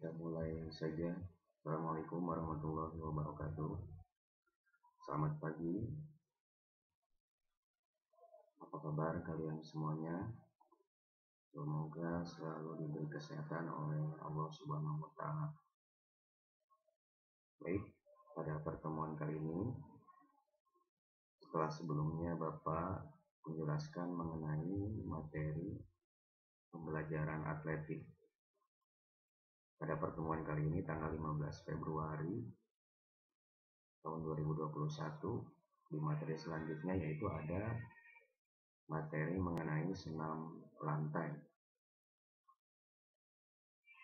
Kita mulai saja. Assalamualaikum warahmatullahi wabarakatuh. Selamat pagi. Apa kabar kalian semuanya? Semoga selalu diberi kesehatan oleh Allah Subhanahu wa Ta'ala. Baik, pada pertemuan kali ini, setelah sebelumnya Bapak menjelaskan mengenai materi pembelajaran atletik. Pada pertemuan kali ini tanggal 15 Februari tahun 2021, di materi selanjutnya yaitu ada materi mengenai senam lantai.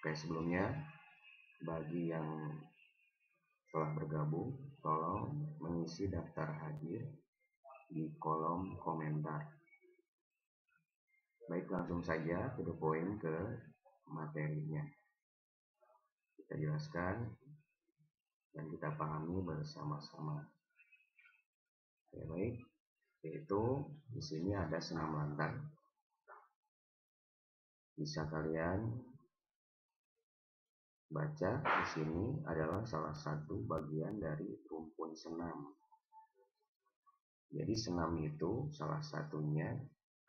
Oke, sebelumnya bagi yang telah bergabung, tolong mengisi daftar hadir di kolom komentar. Baik, langsung saja to the point ke materinya. Kita jelaskan dan kita pahami bersama-sama. Oke, baik. Yaitu di sini ada senam lantai. Bisa kalian baca di sini adalah salah satu bagian dari rumpun senam. Jadi senam itu salah satunya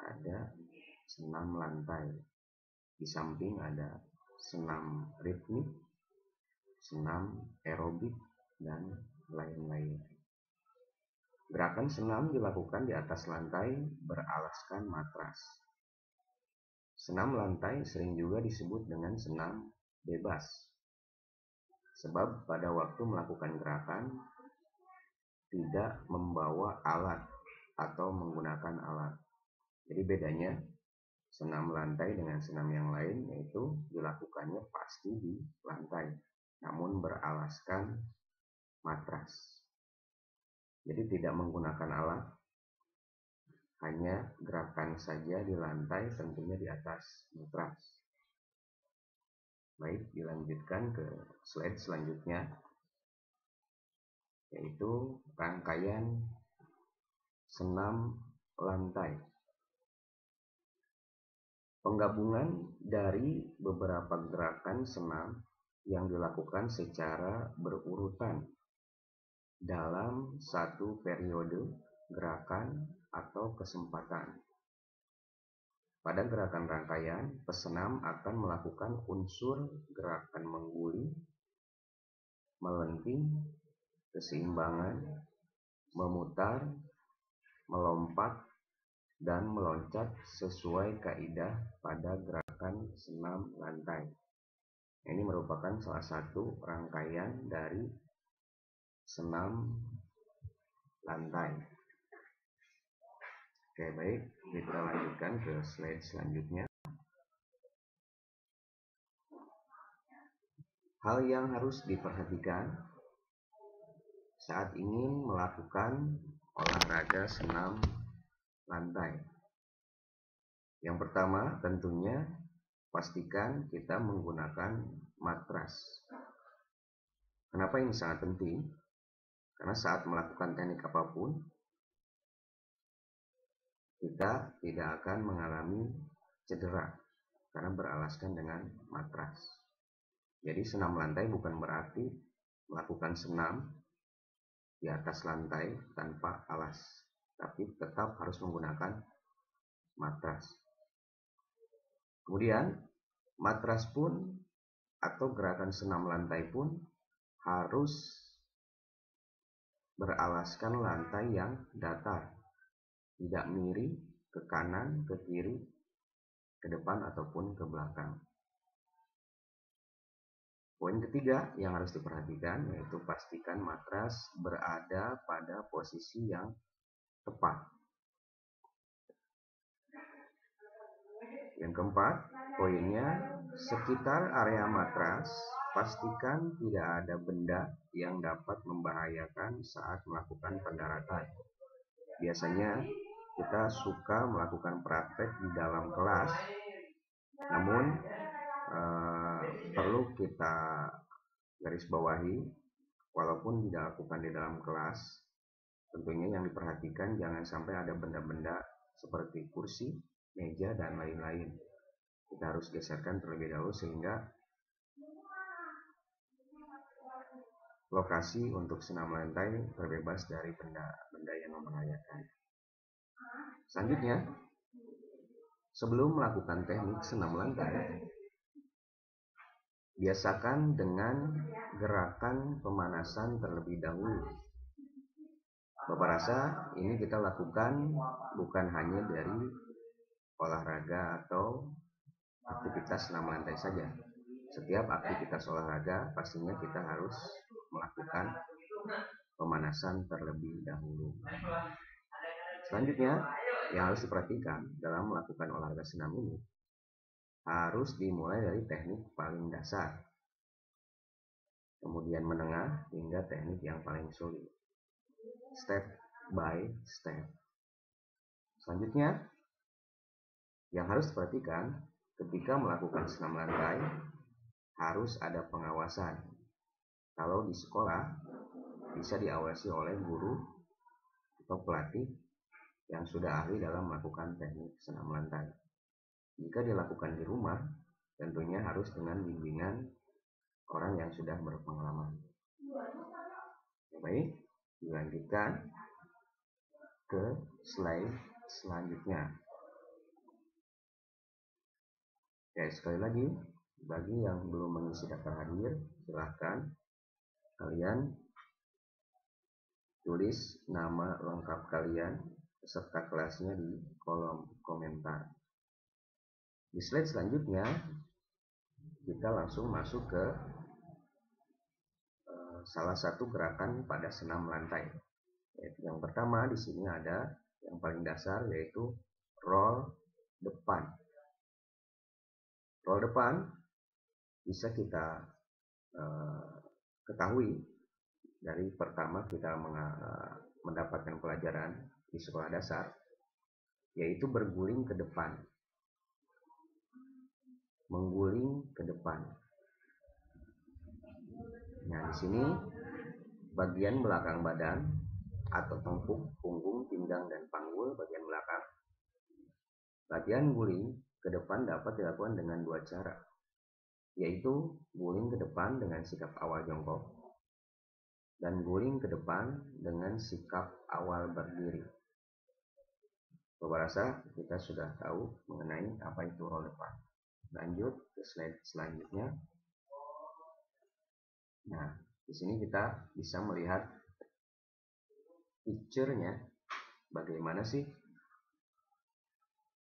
ada senam lantai. Di samping ada senam ritmik, senam aerobik, dan lain-lain. Gerakan senam dilakukan di atas lantai beralaskan matras. Senam lantai sering juga disebut dengan senam bebas. Sebab pada waktu melakukan gerakan tidak membawa alat atau menggunakan alat. Jadi bedanya senam lantai dengan senam yang lain yaitu dilakukannya pasti di lantai, namun beralaskan matras. Jadi tidak menggunakan alat, hanya gerakan saja di lantai, tentunya di atas matras. Baik, dilanjutkan ke slide selanjutnya, yaitu rangkaian senam lantai. Penggabungan dari beberapa gerakan senam yang dilakukan secara berurutan dalam satu periode gerakan atau kesempatan. Pada gerakan rangkaian, pesenam akan melakukan unsur gerakan mengguli, melenting, keseimbangan, memutar, melompat, dan meloncat sesuai kaidah pada gerakan senam lantai. Ini merupakan salah satu rangkaian dari senam lantai. Oke, baik, kita lanjutkan ke slide selanjutnya. Hal yang harus diperhatikan saat ingin melakukan olahraga senam lantai. Yang pertama, tentunya pastikan kita menggunakan matras. Kenapa ini sangat penting? Karena saat melakukan teknik apapun, kita tidak akan mengalami cedera karena beralaskan dengan matras. Jadi senam lantai bukan berarti melakukan senam di atas lantai tanpa alas, tapi tetap harus menggunakan matras. Kemudian matras pun atau gerakan senam lantai pun harus beralaskan lantai yang datar, tidak miring ke kanan, ke kiri, ke depan ataupun ke belakang. Poin ketiga yang harus diperhatikan yaitu pastikan matras berada pada posisi yang tepat. Yang keempat, poinnya sekitar area matras pastikan tidak ada benda yang dapat membahayakan saat melakukan pendaratan. Biasanya kita suka melakukan praktek di dalam kelas, namun perlu kita garis bawahi, walaupun dilakukan di dalam kelas, tentunya yang diperhatikan jangan sampai ada benda-benda seperti kursi, meja, dan lain-lain. Kita harus geserkan terlebih dahulu sehingga lokasi untuk senam lantai terbebas dari benda-benda yang membahayakan. Selanjutnya, sebelum melakukan teknik senam lantai, biasakan dengan gerakan pemanasan terlebih dahulu. Bapak rasa ini kita lakukan bukan hanya dari olahraga atau aktivitas senam lantai saja. Setiap aktivitas olahraga pastinya kita harus melakukan pemanasan terlebih dahulu. Selanjutnya, yang harus diperhatikan dalam melakukan olahraga senam ini harus dimulai dari teknik paling dasar, kemudian menengah hingga teknik yang paling sulit, step by step. Selanjutnya, yang harus diperhatikan ketika melakukan senam lantai harus ada pengawasan. Kalau di sekolah bisa diawasi oleh guru atau pelatih yang sudah ahli dalam melakukan teknik senam lantai. Jika dilakukan di rumah, tentunya harus dengan bimbingan orang yang sudah berpengalaman. Baik, dilanjutkan ke slide selanjutnya. Sekali lagi, bagi yang belum mengisi daftar hadir, silahkan kalian tulis nama lengkap kalian beserta kelasnya di kolom komentar. Di slide selanjutnya, kita langsung masuk ke salah satu gerakan pada senam lantai. Yang pertama di sini ada yang paling dasar, yaitu roll depan. Roll depan bisa kita ketahui dari pertama kita mendapatkan pelajaran di sekolah dasar, yaitu berguling ke depan, mengguling ke depan. Nah, di sini bagian belakang badan atau tengkuk, punggung, pinggang, dan panggul bagian belakang. Latihan guling ke depan dapat dilakukan dengan dua cara, yaitu guling ke depan dengan sikap awal jongkok dan guling ke depan dengan sikap awal berdiri. Bapak rasa kita sudah tahu mengenai apa itu roll depan. Lanjut ke slide selanjutnya. Nah, di sini kita bisa melihat picture-nya, bagaimana sih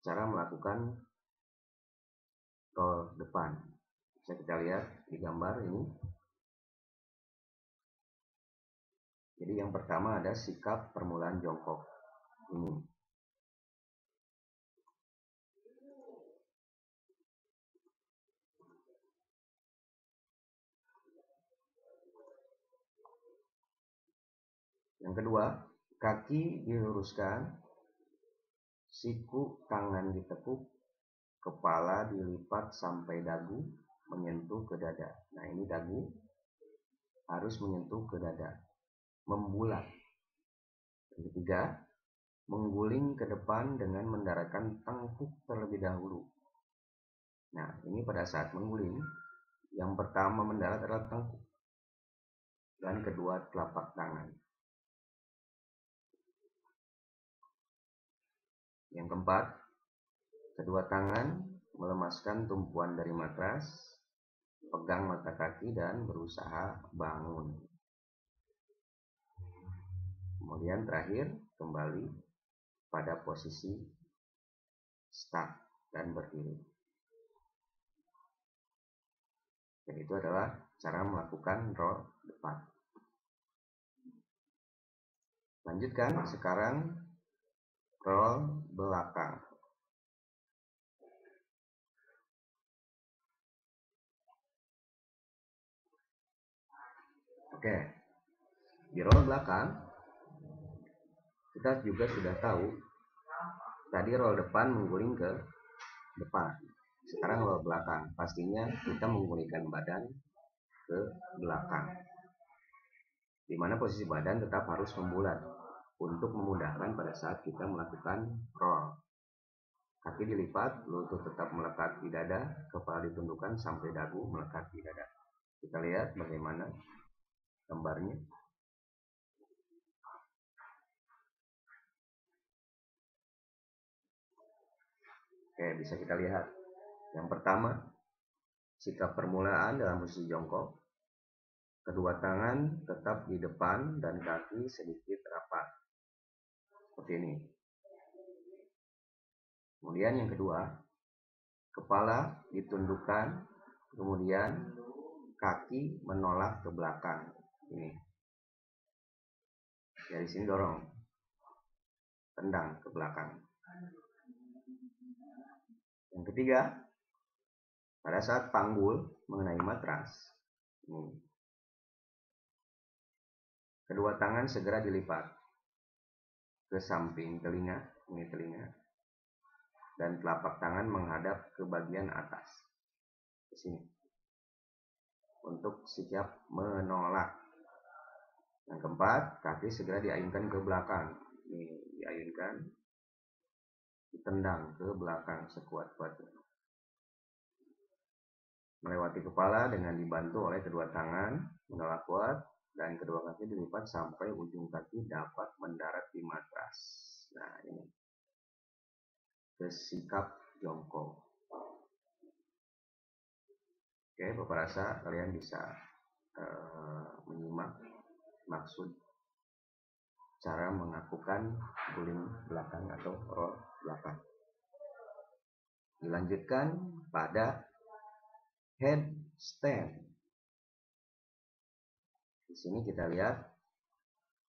cara melakukan roll depan. Bisa kita lihat di gambar ini. Jadi yang pertama ada sikap permulaan jongkok ini. Yang kedua, kaki diluruskan, siku tangan ditekuk, kepala dilipat sampai dagu menyentuh ke dada. Nah, ini dagu harus menyentuh ke dada, membulat. Yang ketiga, mengguling ke depan dengan mendaratkan tengkuk terlebih dahulu. Nah, ini pada saat mengguling, yang pertama mendarat adalah tengkuk dan kedua telapak tangan. Yang keempat, kedua tangan melemaskan tumpuan dari matras, pegang mata kaki dan berusaha bangun. Kemudian terakhir, kembali pada posisi start dan berdiri. Dan itu adalah cara melakukan roll depan. Lanjutkan sekarang roll belakang. Oke, di roll belakang kita juga sudah tahu tadi roll depan mengguling ke depan. Sekarang roll belakang, pastinya kita menggulingkan badan ke belakang, di mana posisi badan tetap harus membulat untuk memudahkan pada saat kita melakukan roll. Kaki dilipat, lutut tetap melekat di dada, kepala ditundukkan sampai dagu melekat di dada. Kita lihat bagaimana gambarnya. Oke, bisa kita lihat. Yang pertama, sikap permulaan dalam posisi jongkok. Kedua tangan tetap di depan dan kaki sedikit rapat. Seperti ini. Kemudian yang kedua, kepala ditundukkan, kemudian kaki menolak ke belakang. Ini. Dari sini dorong. Tendang ke belakang. Yang ketiga, pada saat panggul mengenai matras, ini. Kedua tangan segera dilipat ke samping telinga, ini telinga, dan telapak tangan menghadap ke bagian atas, ke sini, untuk siap menolak. Yang keempat, kaki segera diayunkan ke belakang, ini diayunkan, ditendang ke belakang sekuat-kuatnya, melewati kepala dengan dibantu oleh kedua tangan, menolak kuat, dan kedua kaki dilipat sampai ujung kaki dapat mendarat di matras. Nah, ini sikap jongkok. Oke, Bapak rasa kalian bisa menyimak maksud cara melakukan guling belakang atau roll belakang. Dilanjutkan pada headstand. Di sini kita lihat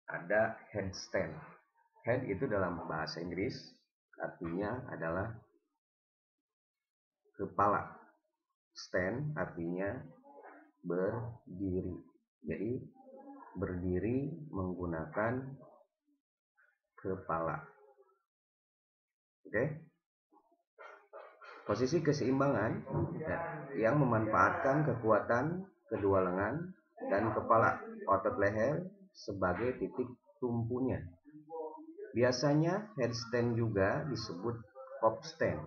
ada headstand. Head itu dalam bahasa Inggris artinya adalah kepala. Stand artinya berdiri. Jadi berdiri menggunakan kepala. Oke. Posisi keseimbangan yang memanfaatkan kekuatan kedua lengan dan kepala otot leher sebagai titik tumpunya. Biasanya headstand juga disebut hop stand.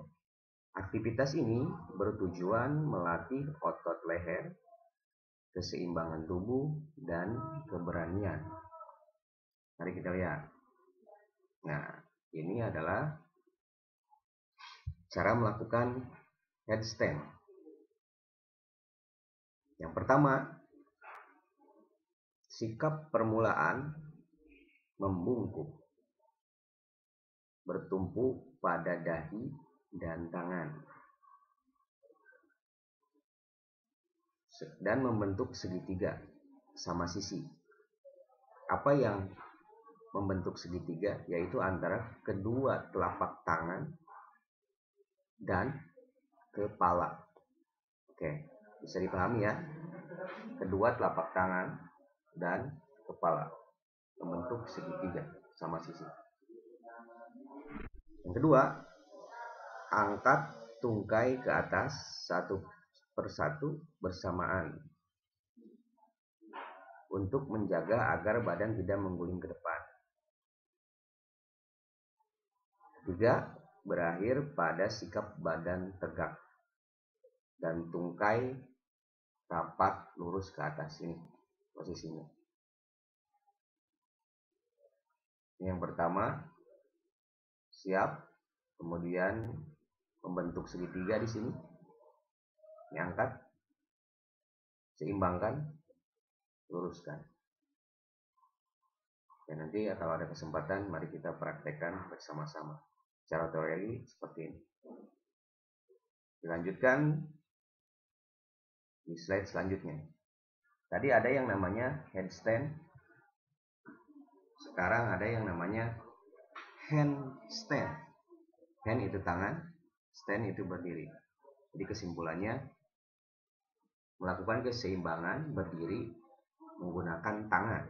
Aktivitas ini bertujuan melatih otot leher, keseimbangan tubuh, dan keberanian. Mari kita lihat. Nah, ini adalah cara melakukan headstand. Yang pertama, sikap permulaan membungkuk, bertumpu pada dahi dan tangan, dan membentuk segitiga sama sisi. Apa yang membentuk segitiga? Yaitu antara kedua telapak tangan dan kepala. Oke, bisa dipahami ya? Kedua telapak tangan dan kepala membentuk segitiga sama sisi. Yang kedua, angkat tungkai ke atas satu persatu bersamaan untuk menjaga agar badan tidak mengguling ke depan. Ketiga, berakhir pada sikap badan tegak dan tungkai rapat lurus ke atas. Ini posisinya. Yang pertama, siap, kemudian membentuk segitiga di sini, diangkat, seimbangkan, luruskan. Dan nanti ya, kalau ada kesempatan mari kita praktekkan bersama-sama. Cara teori seperti ini. Dilanjutkan di slide selanjutnya. Tadi ada yang namanya headstand. Sekarang ada yang namanya handstand. Hand itu tangan, stand itu berdiri. Jadi kesimpulannya, melakukan keseimbangan berdiri menggunakan tangan.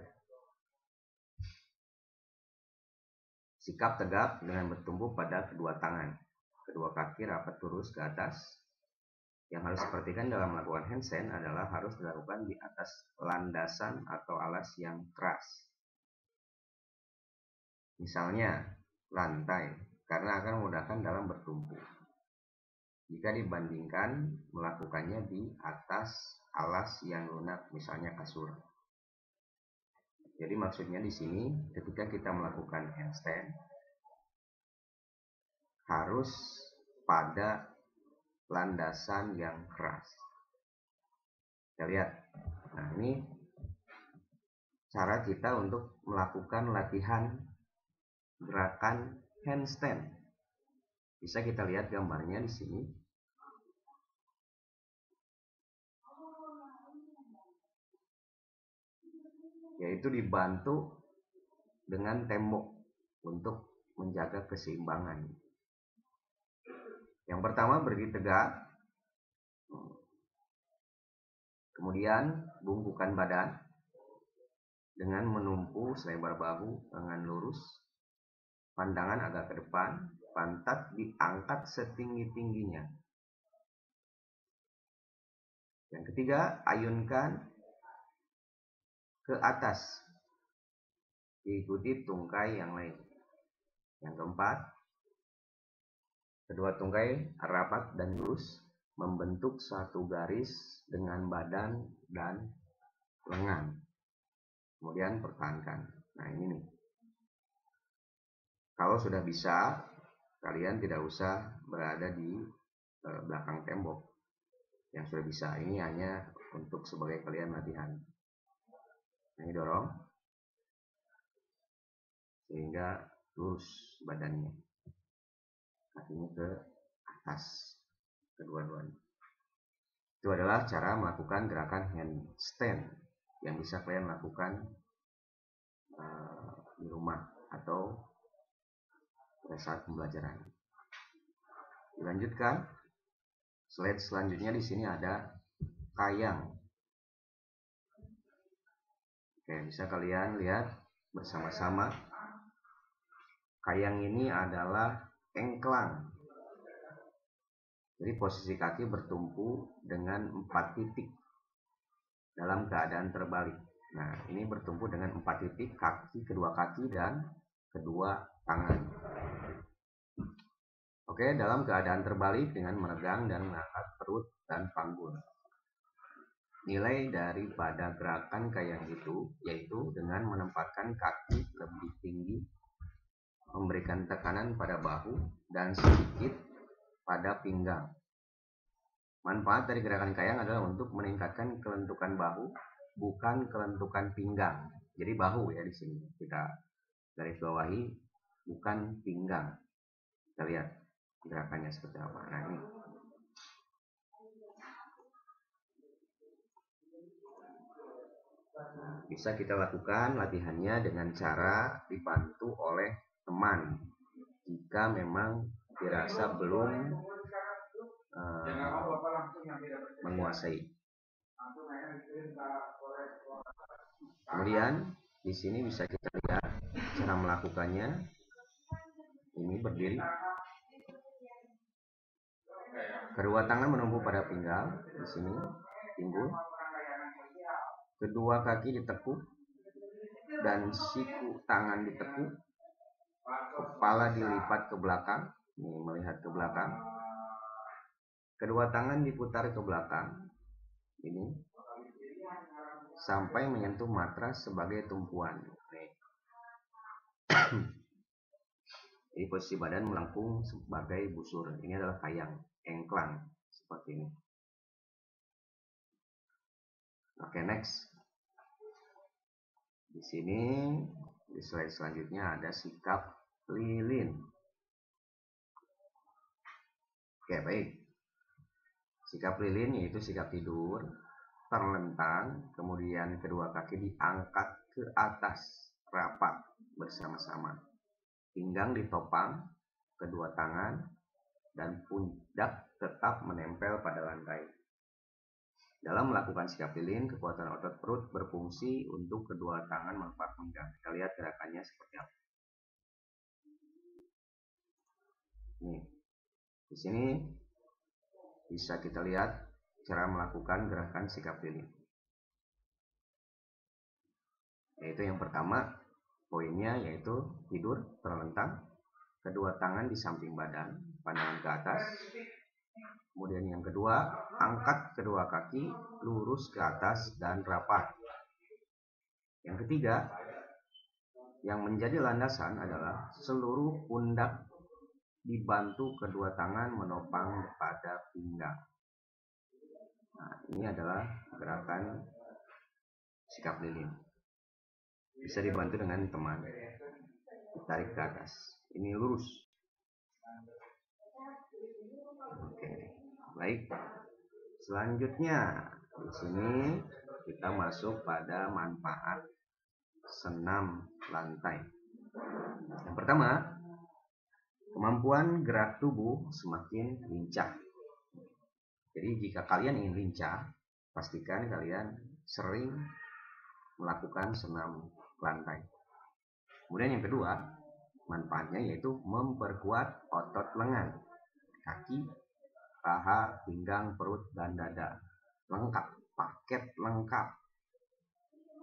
Sikap tegap dengan bertumpu pada kedua tangan. Kedua kaki rapat lurus ke atas. Yang harus diperhatikan dalam melakukan handstand adalah harus dilakukan di atas landasan atau alas yang keras. Misalnya lantai, karena akan memudahkan dalam bertumpu. Jika dibandingkan melakukannya di atas alas yang lunak, misalnya kasur. Jadi maksudnya di sini ketika kita melakukan handstand harus pada landasan yang keras. Kita lihat. Nah, ini cara kita untuk melakukan latihan gerakan handstand. Bisa kita lihat gambarnya di sini. Yaitu dibantu dengan tembok untuk menjaga keseimbangan. Yang pertama berdiri tegak, kemudian bungkukan badan dengan menumpu selebar bahu dengan lurus, pandangan agak ke depan, pantat diangkat setinggi-tingginya. Yang ketiga, ayunkan ke atas, diikuti tungkai yang lain. Yang keempat, kedua tungkai rapat dan lurus, membentuk satu garis dengan badan dan lengan. Kemudian pertahankan. Nah, ini nih. Kalau sudah bisa, kalian tidak usah berada di belakang tembok. Yang sudah bisa, ini hanya untuk sebagai kalian latihan. Ini dorong sehingga lurus badannya, kakinya ke atas kedua-duanya. Itu adalah cara melakukan gerakan handstand yang bisa kalian lakukan di rumah atau pada saat pembelajaran. Dilanjutkan, slide selanjutnya di sini ada kayang. Oke, bisa kalian lihat bersama-sama. Kayang ini adalah engklang. Jadi posisi kaki bertumpu dengan 4 titik dalam keadaan terbalik. Nah, ini bertumpu dengan 4 titik, kedua kaki dan kedua tangan. Oke, dalam keadaan terbalik dengan menegang dan mengangkat perut dan panggul. Nilai daripada gerakan kayang itu yaitu dengan menempatkan kaki lebih tinggi, memberikan tekanan pada bahu dan sedikit pada pinggang. Manfaat dari gerakan kayang adalah untuk meningkatkan kelentukan bahu, bukan kelentukan pinggang. Jadi bahu ya di sini kita garis bawahi, bukan pinggang. Kita lihat gerakannya seperti apa. Nah, ini. Bisa kita lakukan latihannya dengan cara dibantu oleh teman jika memang dirasa belum menguasai. Kemudian di sini bisa kita lihat cara melakukannya. Ini berdiri, kedua tangan menumpu pada pinggang di sini, pinggul. Kedua kaki ditekuk dan siku tangan ditekuk, kepala dilipat ke belakang, ini melihat ke belakang. Kedua tangan diputar ke belakang, ini sampai menyentuh matras sebagai tumpuan. Jadi posisi badan melengkung sebagai busur. Ini adalah kayang, engklang seperti ini. Oke, next. Di sini di slide selanjutnya ada sikap lilin. Oke, baik. Sikap lilin yaitu sikap tidur, terlentang, kemudian kedua kaki diangkat ke atas, rapat bersama-sama. Pinggang ditopang, kedua tangan dan pundak tetap menempel pada lantai. Dalam melakukan sikap lilin, kekuatan otot perut berfungsi untuk kedua tangan melepas pinggang. Kita lihat gerakannya seperti apa. Nih, di sini bisa kita lihat cara melakukan gerakan sikap lilin. Yaitu yang pertama, poinnya yaitu tidur terlentang, kedua tangan di samping badan, pandangan ke atas. Kemudian yang kedua, angkat kedua kaki lurus ke atas dan rapat. Yang ketiga, Yang menjadi landasan adalah seluruh pundak dibantu kedua tangan menopang pada pinggang. Nah, ini adalah gerakan sikap lilin. Bisa dibantu dengan teman. Tarik ke atas. Ini lurus. Oke, baik. Selanjutnya di sini kita masuk pada manfaat senam lantai. Yang pertama, kemampuan gerak tubuh semakin lincah. Jadi jika kalian ingin lincah, pastikan kalian sering melakukan senam lantai. Kemudian yang kedua, manfaatnya yaitu memperkuat otot lengan, kaki, paha, pinggang, perut, dan dada. Lengkap, paket lengkap.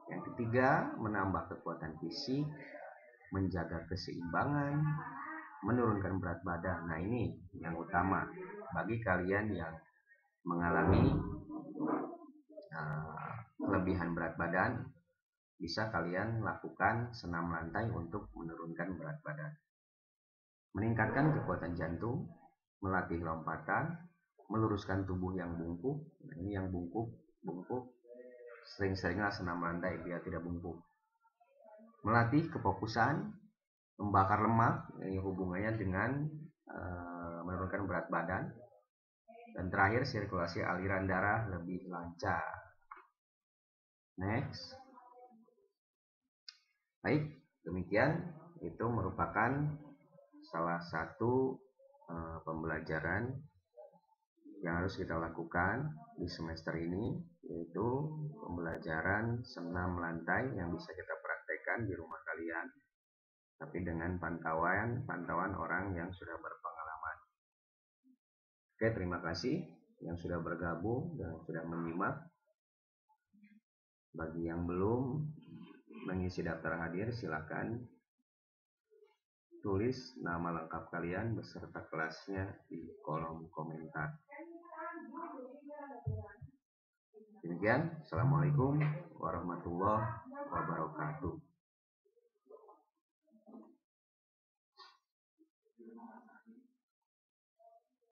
Yang ketiga, menambah kekuatan fisik, menjaga keseimbangan, menurunkan berat badan. Nah, ini yang utama bagi kalian yang mengalami kelebihan berat badan. Bisa kalian lakukan senam lantai untuk menurunkan berat badan. Meningkatkan kekuatan jantung, melatih lompatan, meluruskan tubuh yang bungkuk. Nah, ini yang bungkuk, sering-seringlah senam lantai biar tidak bungkuk. Melatih kefokusan, membakar lemak, ini hubungannya dengan menurunkan berat badan. Dan terakhir, sirkulasi aliran darah lebih lancar. Next. Baik, demikian itu merupakan salah satu pembelajaran yang harus kita lakukan di semester ini, yaitu pembelajaran senam lantai yang bisa kita praktekkan di rumah kalian, tapi dengan pantauan orang yang sudah berpengalaman. Oke, terima kasih yang sudah bergabung dan sudah menyimak. Bagi yang belum mengisi daftar hadir, silakan tulis nama lengkap kalian beserta kelasnya di kolom komentar. Demikian, Assalamualaikum warahmatullahi wabarakatuh.